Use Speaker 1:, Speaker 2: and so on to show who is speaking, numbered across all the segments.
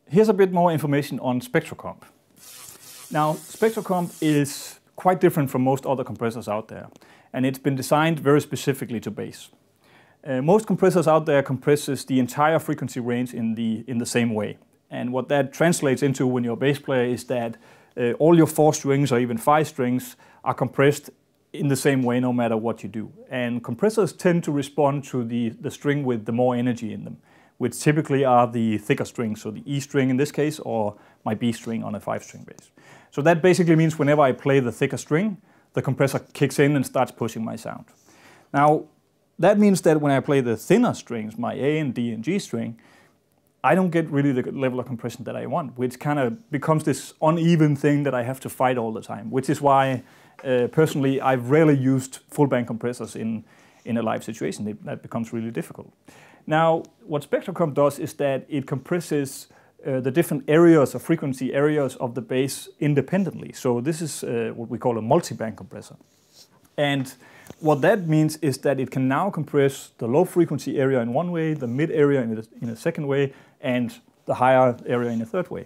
Speaker 1: Here's a bit more information on SpectraComp. Now, SpectraComp is quite different from most other compressors out there, and it's been designed very specifically to bass. Most compressors out there compresses the entire frequency range in the same way. And what that translates into when you're a bass player is that all your 4 strings or even 5 strings are compressed in the same way no matter what you do. And compressors tend to respond to the string with the more energy in them, which typically are the thicker strings, so the E string in this case, or my B string on a 5-string bass. So that basically means whenever I play the thicker string, the compressor kicks in and starts pushing my sound. Now, that means that when I play the thinner strings, my A and D and G string, I don't get really the level of compression that I want, which kind of becomes this uneven thing that I have to fight all the time, which is why, personally, I've rarely used full band compressors in a live situation. That becomes really difficult. Now, what SpectraComp does is that it compresses the different areas or frequency areas of the bass independently. So this is what we call a multi-band compressor. And what that means is that it can now compress the low frequency area in one way, the mid area in a second way, and the higher area in a third way.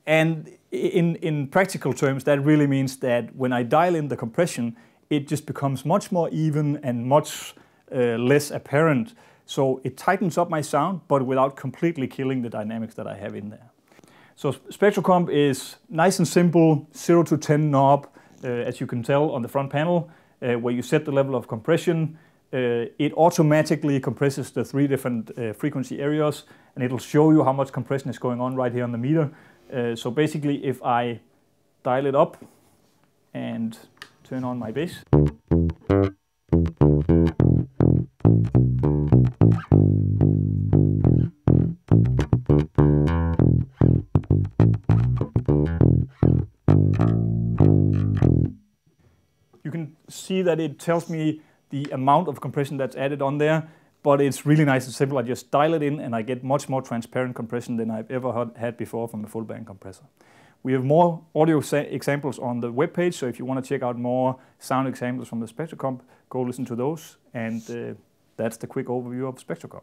Speaker 1: And in practical terms, that really means that when I dial in the compression, it just becomes much more even and much less apparent. So it tightens up my sound, but without completely killing the dynamics that I have in there. So SpectraComp is nice and simple, 0 to 10 knob, as you can tell on the front panel, where you set the level of compression. It automatically compresses the 3 different frequency areas, and it'll show you how much compression is going on right here on the meter. So basically, if I dial it up and turn on my bass, you can see that it tells me the amount of compression that's added on there, but it's really nice and simple. I just dial it in and I get much more transparent compression than I've ever had before from a full band compressor. We have more audio examples on the webpage, so if you want to check out more sound examples from the SpectraComp, go listen to those. And that's the quick overview of SpectraComp.